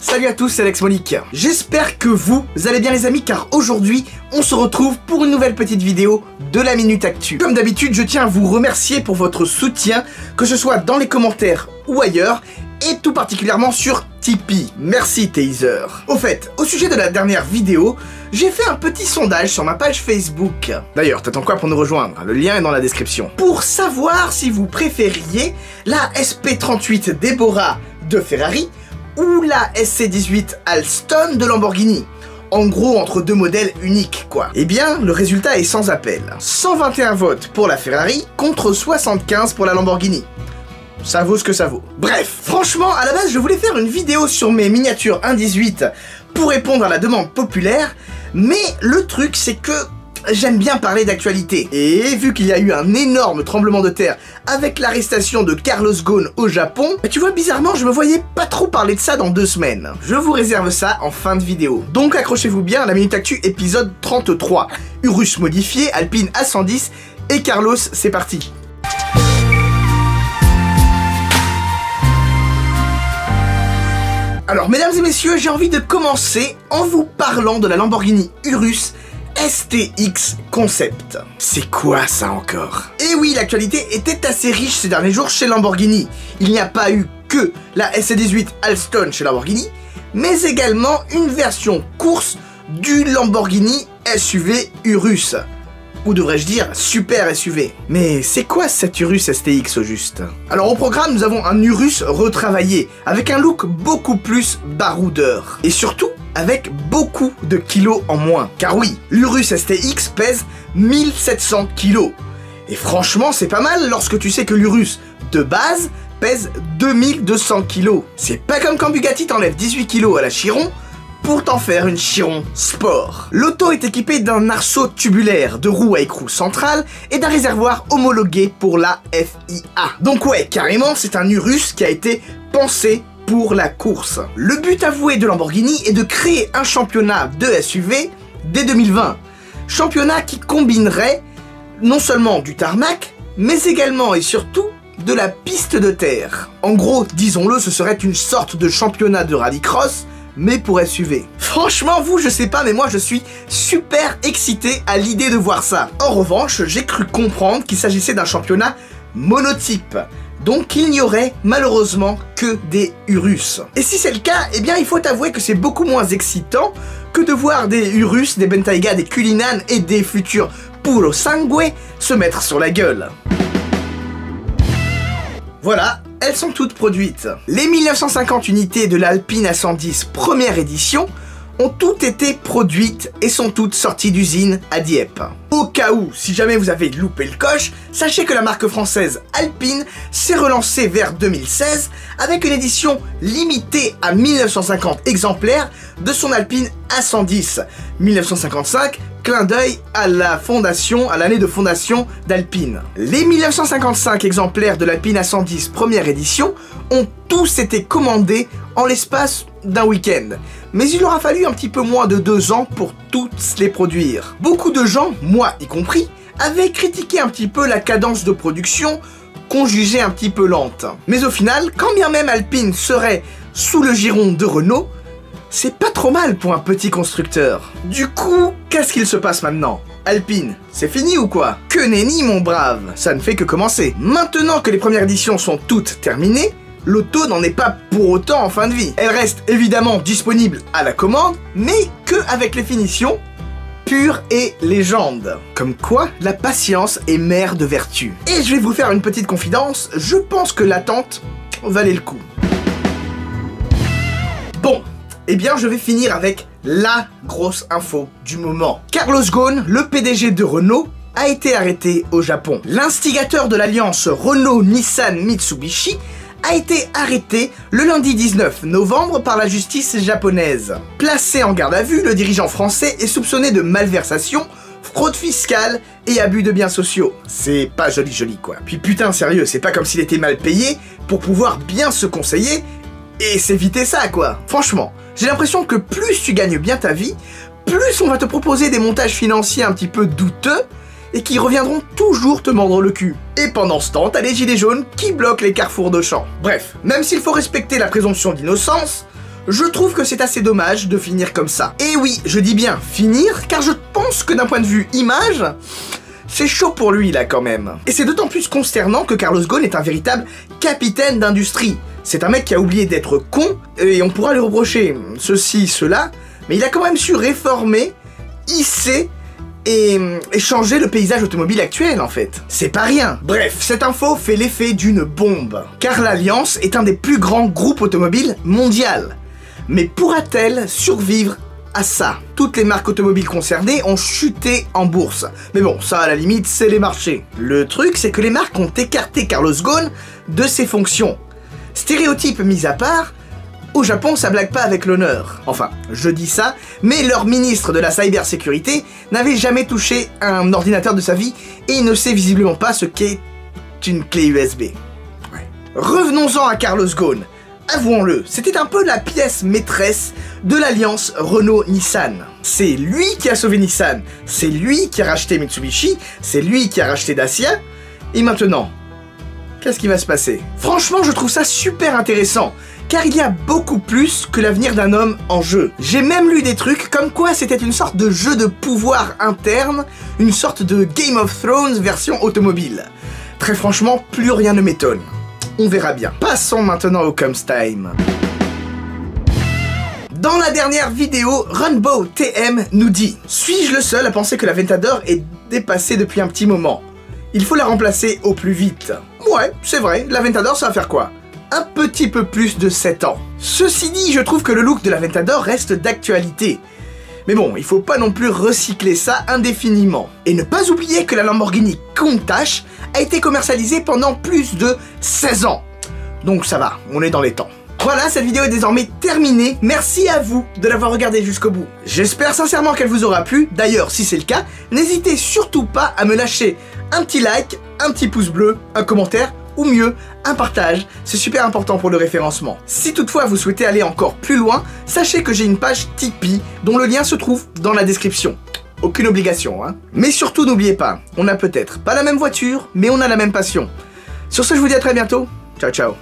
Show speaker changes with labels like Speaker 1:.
Speaker 1: Salut à tous, c'est Alex Monique. J'espère que vous allez bien les amis, car aujourd'hui, on se retrouve pour une nouvelle petite vidéo de la Minute Actu. Comme d'habitude, je tiens à vous remercier pour votre soutien, que ce soit dans les commentaires ou ailleurs, et tout particulièrement sur Tipeee. Merci Taser. Au fait, au sujet de la dernière vidéo, j'ai fait un petit sondage sur ma page Facebook. D'ailleurs, t'attends quoi pour nous rejoindre? Le lien est dans la description. Pour savoir si vous préfériez la SP38 Deborah de Ferrari ou la SC18 Alston de Lamborghini. En gros, entre deux modèles uniques, quoi. Eh bien, le résultat est sans appel. 121 votes pour la Ferrari contre 75 pour la Lamborghini. Ça vaut ce que ça vaut. Bref, franchement, à la base, je voulais faire une vidéo sur mes miniatures 1.18 pour répondre à la demande populaire, mais le truc, c'est que j'aime bien parler d'actualité. Et vu qu'il y a eu un énorme tremblement de terre avec l'arrestation de Carlos Ghosn au Japon, tu vois, bizarrement, je me voyais pas trop parler de ça dans 2 semaines. Je vous réserve ça en fin de vidéo. Donc accrochez-vous bien à la Minute Actu épisode 33. Urus modifié, Alpine A110 et Carlos, c'est parti. Alors, mesdames et messieurs, j'ai envie de commencer en vous parlant de la Lamborghini Urus STX Concept. C'est quoi ça encore? Et oui, l'actualité était assez riche ces derniers jours chez Lamborghini. Il n'y a pas eu que la SC18 Alston chez Lamborghini, mais également une version course du Lamborghini SUV Urus. Ou devrais-je dire super SUV. Mais c'est quoi cette Urus STX au juste? Alors au programme, nous avons un Urus retravaillé, avec un look beaucoup plus baroudeur. Et surtout, avec beaucoup de kilos en moins. Car oui, l'Urus STX pèse 1700 kilos. Et franchement, c'est pas mal lorsque tu sais que l'Urus de base pèse 2200 kilos. C'est pas comme quand Bugatti t'enlève 18 kilos à la Chiron pour t'en faire une Chiron Sport. L'auto est équipée d'un arceau tubulaire, de roues à écrou central et d'un réservoir homologué pour la FIA. Donc ouais, carrément, c'est un Urus qui a été pensé pour la course. Le but avoué de Lamborghini est de créer un championnat de SUV dès 2020. Championnat qui combinerait non seulement du tarmac, mais également et surtout de la piste de terre. En gros, disons-le, ce serait une sorte de championnat de rallycross, mais pour SUV. Franchement, vous, je sais pas, mais moi je suis super excité à l'idée de voir ça. En revanche, j'ai cru comprendre qu'il s'agissait d'un championnat monotype. Donc il n'y aurait malheureusement que des Urus. Et si c'est le cas, eh bien il faut avouer que c'est beaucoup moins excitant que de voir des Urus, des Bentayga, des Cullinan et des futurs Puro Sangue se mettre sur la gueule. Voilà, elles sont toutes produites. Les 1950 unités de l'Alpine A110 première édition ont toutes été produites et sont toutes sorties d'usine à Dieppe. Au cas où, si jamais vous avez loupé le coche, sachez que la marque française Alpine s'est relancée vers 2016 avec une édition limitée à 1950 exemplaires de son Alpine A110. 1955, clin d'œil à la fondation, à l'année de fondation d'Alpine. Les 1955 exemplaires de l'Alpine A110 première édition ont tous été commandés en l'espace d'un week-end. Mais il aura fallu un petit peu moins de 2 ans pour tous les produire. Beaucoup de gens, moi y compris, avaient critiqué un petit peu la cadence de production qu'on jugeait un petit peu lente. Mais au final, quand bien même Alpine serait sous le giron de Renault, c'est pas trop mal pour un petit constructeur. Du coup, qu'est-ce qu'il se passe maintenant? Alpine, c'est fini ou quoi? Que nenni mon brave, ça ne fait que commencer. Maintenant que les premières éditions sont toutes terminées, l'auto n'en est pas pour autant en fin de vie. Elle reste évidemment disponible à la commande, mais que avec les finitions pure et légende. Comme quoi, la patience est mère de vertu. Et je vais vous faire une petite confidence, je pense que l'attente valait le coup. Bon, eh bien je vais finir avec la grosse info du moment. Carlos Ghosn, le PDG de Renault, a été arrêté au Japon. L'instigateur de l'alliance Renault-Nissan-Mitsubishi a été arrêté le lundi 19 novembre par la justice japonaise. Placé en garde à vue, le dirigeant français est soupçonné de malversation, fraude fiscale et abus de biens sociaux. C'est pas joli quoi. Puis putain sérieux, c'est pas comme s'il était mal payé pour pouvoir bien se conseiller et s'éviter ça quoi. Franchement, j'ai l'impression que plus tu gagnes bien ta vie, plus on va te proposer des montages financiers un petit peu douteux et qui reviendront toujours te mordre le cul. Et pendant ce temps, t'as les gilets jaunes qui bloquent les carrefours d'Auchan. Bref, même s'il faut respecter la présomption d'innocence, Je trouve que c'est assez dommage de finir comme ça. Et oui, je dis bien finir, car je pense que d'un point de vue image, c'est chaud pour lui là quand même. Et c'est d'autant plus consternant que Carlos Ghosn est un véritable capitaine d'industrie. C'est un mec qui a oublié d'être con, et on pourra lui reprocher ceci, cela, mais il a quand même su réformer, hisser et changer le paysage automobile actuel en fait. C'est pas rien. Bref, cette info fait l'effet d'une bombe, car l'Alliance est un des plus grands groupes automobiles mondial. Mais pourra-t-elle survivre à ça? Toutes les marques automobiles concernées ont chuté en bourse. Mais bon, ça à la limite, c'est les marchés. Le truc, c'est que les marques ont écarté Carlos Ghosn de ses fonctions. Stéréotypes mis à part, au Japon, ça blague pas avec l'honneur. Enfin, je dis ça, mais leur ministre de la cybersécurité n'avait jamais touché un ordinateur de sa vie et il ne sait visiblement pas ce qu'est une clé USB. Ouais. Revenons-en à Carlos Ghosn. Avouons-le, c'était un peu la pièce maîtresse de l'alliance Renault-Nissan. C'est lui qui a sauvé Nissan, c'est lui qui a racheté Mitsubishi, c'est lui qui a racheté Dacia, et maintenant, qu'est-ce qui va se passer? Franchement, je trouve ça super intéressant, car il y a beaucoup plus que l'avenir d'un homme en jeu. J'ai même lu des trucs comme quoi c'était une sorte de jeu de pouvoir interne, une sorte de Game of Thrones version automobile. Très franchement, plus rien ne m'étonne. On verra bien. Passons maintenant au Comes Time. Dans la dernière vidéo, Runbow TM nous dit: suis-je le seul à penser que la Ventador est dépassée depuis un petit moment? Il faut la remplacer au plus vite. Ouais, c'est vrai, la Ventador ça va faire quoi? Un petit peu plus de 7 ans. Ceci dit, je trouve que le look de la Ventador reste d'actualité. Mais bon, il faut pas non plus recycler ça indéfiniment. Et ne pas oublier que la Lamborghini Countach a été commercialisée pendant plus de 16 ans. Donc ça va, on est dans les temps. Voilà, cette vidéo est désormais terminée. Merci à vous de l'avoir regardée jusqu'au bout. J'espère sincèrement qu'elle vous aura plu. D'ailleurs, si c'est le cas, n'hésitez surtout pas à me lâcher un petit like, un petit pouce bleu, un commentaire, ou mieux, un partage, c'est super important pour le référencement. Si toutefois vous souhaitez aller encore plus loin, sachez que j'ai une page Tipeee dont le lien se trouve dans la description. Aucune obligation, hein. Mais surtout n'oubliez pas, on n'a peut-être pas la même voiture, mais on a la même passion. Sur ce, je vous dis à très bientôt. Ciao, ciao.